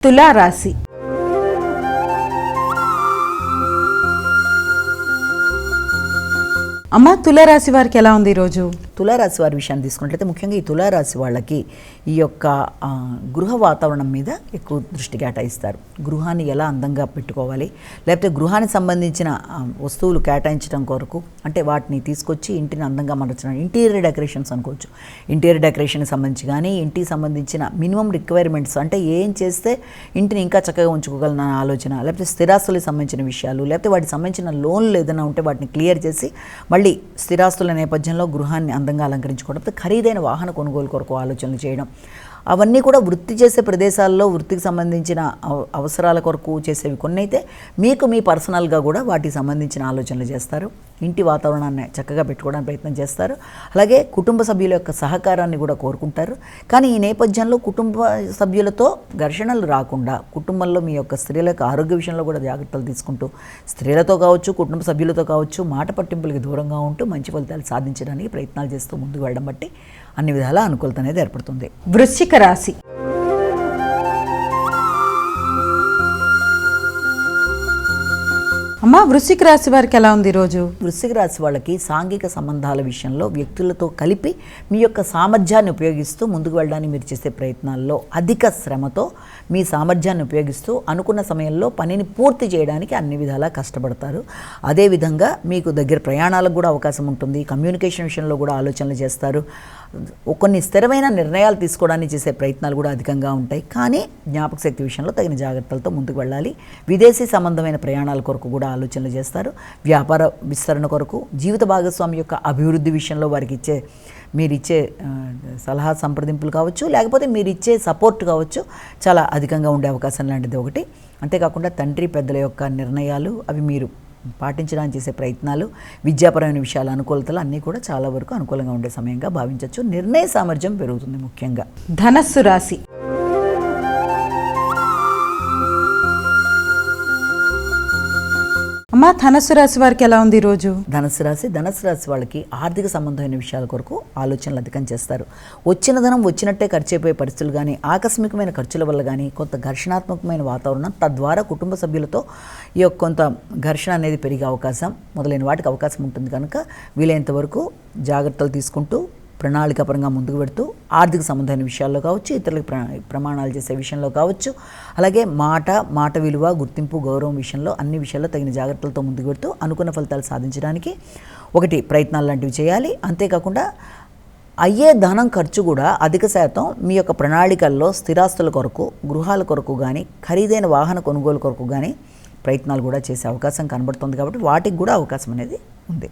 తులారాశి. అమ్మ, తులారాశి వారికి ఎలా ఉంది ఈరోజు? తులారాశి వారి విషయాన్ని తీసుకున్నట్లయితే ముఖ్యంగా ఈ తులారాశి వాళ్ళకి ఈ యొక్క గృహ వాతావరణం మీద ఎక్కువ దృష్టి కేటాయిస్తారు. గృహాన్ని ఎలా అందంగా పెట్టుకోవాలి, లేకపోతే గృహానికి సంబంధించిన వస్తువులు కేటాయించడం కొరకు, అంటే వాటిని తీసుకొచ్చి ఇంటిని అందంగా మార్చడం, ఇంటీరియర్ డెకరేషన్స్ అనుకోవచ్చు. ఇంటీరియర్ డెకరేషన్కి సంబంధించి కానీ ఇంటికి సంబంధించిన మినిమం రిక్వైర్మెంట్స్, అంటే ఏం చేస్తే ఇంటిని ఇంకా చక్కగా ఉంచుకోగలన ఆలోచన, లేకపోతే స్థిరాస్తులకు సంబంధించిన విషయాలు, లేకపోతే వాటికి సంబంధించిన లోన్లు ఏదైనా ఉంటే వాటిని క్లియర్ చేసి మళ్ళీ స్థిరాస్తుల నేపథ్యంలో గృహాన్ని అందంగా అలంకరించుకోవడం, ఖరీదైన వాహన కొనుగోలు కొరకు ఆలోచనలు చేయడం, అవన్నీ కూడా వృత్తి చేసే ప్రదేశాల్లో వృత్తికి సంబంధించిన అవసరాల కొరకు చేసేవి కొన్ని అయితే, మీకు మీ పర్సనల్గా కూడా వాటికి సంబంధించిన ఆలోచనలు చేస్తారు. ఇంటి వాతావరణాన్ని చక్కగా పెట్టుకోవడానికి ప్రయత్నం చేస్తారు. అలాగే కుటుంబ సభ్యుల యొక్క సహకారాన్ని కూడా కోరుకుంటారు. కానీ ఈ నేపథ్యంలో కుటుంబ సభ్యులతో ఘర్షణలు రాకుండా, కుటుంబంలో మీ యొక్క స్త్రీల యొక్క ఆరోగ్య విషయంలో కూడా జాగ్రత్తలు తీసుకుంటూ, స్త్రీలతో కావచ్చు, కుటుంబ సభ్యులతో కావచ్చు, మాట పట్టింపులకి దూరంగా ఉంటూ మంచి ఫలితాలు సాధించడానికి ప్రయత్నాలు చేస్తూ ముందుకు వెళ్ళడం బట్టి అన్ని విధాల అనుకూలత అనేది ఏర్పడుతుంది. వృశ్చిక రాశి. అమ్మ, వృశ్చిక రాశి వారికి ఎలా ఉంది ఈరోజు? వృశ్చిక రాశి వాళ్ళకి సాంఘిక సంబంధాల విషయంలో వ్యక్తులతో కలిపి మీ యొక్క సామర్థ్యాన్ని ఉపయోగిస్తూ ముందుకు వెళ్ళడానికి మీరు చేసే ప్రయత్నాల్లో అధిక శ్రమతో మీ సామర్థ్యాన్ని ఉపయోగిస్తూ అనుకున్న సమయంలో పనిని పూర్తి చేయడానికి అన్ని విధాలా కష్టపడతారు. అదేవిధంగా మీకు దగ్గర ప్రయాణాలకు కూడా అవకాశం ఉంటుంది. కమ్యూనికేషన్ విషయంలో కూడా ఆలోచనలు చేస్తారు. కొన్ని స్థిరమైన నిర్ణయాలు తీసుకోవడానికి చేసే ప్రయత్నాలు కూడా అధికంగా ఉంటాయి. కానీ జ్ఞాపక శక్తి విషయంలో తగిన జాగ్రత్తలతో ముందుకు వెళ్ళాలి. విదేశీ సంబంధమైన ప్రయాణాల కొరకు కూడా ఆలోచనలు చేస్తారు. వ్యాపార విస్తరణ కొరకు, జీవిత భాగస్వామి యొక్క అభివృద్ధి విషయంలో వారికి మీరిచ్చే సలహా సంప్రదింపులు కావచ్చు, లేకపోతే మీరిచ్చే సపోర్ట్ కావచ్చు, చాలా అధికంగా ఉండే అవకాశం లాంటిది ఒకటి. అంతేకాకుండా తండ్రి పెద్దల యొక్క నిర్ణయాలు అవి మీరు పాటించడానికి చేసే ప్రయత్నాలు, విద్యాపరమైన విషయాల అనుకూలతలు అన్నీ కూడా చాలా వరకు అనుకూలంగా ఉండే సమయంగా భావించవచ్చు. నిర్ణయ సామర్థ్యం పెరుగుతుంది. ముఖ్యంగా ధనస్సు రాశి. అమ్మ, ధనస్సు రాశి వారికి ఎలా ఉంది ఈరోజు? ధనస్సు రాశి వాళ్ళకి ఆర్థిక సంబంధమైన విషయాల కొరకు ఆలోచనలు అధికం చేస్తారు. వచ్చిన ధనం వచ్చినట్టే ఖర్చు అయిపోయే పరిస్థితులు కానీ, ఆకస్మికమైన ఖర్చుల వల్ల కానీ కొంత ఘర్షణాత్మకమైన వాతావరణం, తద్వారా కుటుంబ సభ్యులతో ఈ యొక్క కొంత ఘర్షణ అనేది పెరిగే అవకాశం మొదలైన వాటికి అవకాశం ఉంటుంది. కనుక వీలైనంత వరకు జాగ్రత్తలు తీసుకుంటూ ప్రణాళికాపరంగా ముందుకు పెడుతూ ఆర్థిక సంబంధమైన విషయాల్లో కావచ్చు, ఇతరులకు ప్రమాణాలు చేసే విషయంలో కావచ్చు, అలాగే మాట విలువ, గుర్తింపు, గౌరవం విషయంలో అన్ని విషయాల్లో తగిన జాగ్రత్తలతో ముందుకు పెడుతూ అనుకున్న ఫలితాలు సాధించడానికి ఒకటి ప్రయత్నాలు లాంటివి చేయాలి. అంతేకాకుండా అయ్యే ధనం ఖర్చు కూడా అధిక శాతం మీ యొక్క ప్రణాళికల్లో స్థిరాస్తుల కొరకు, గృహాల కొరకు కానీ, ఖరీదైన వాహన కొనుగోలు కొరకు కానీ ప్రయత్నాలు కూడా చేసే అవకాశం కనబడుతుంది. కాబట్టి వాటికి కూడా అవకాశం అనేది ఉంది.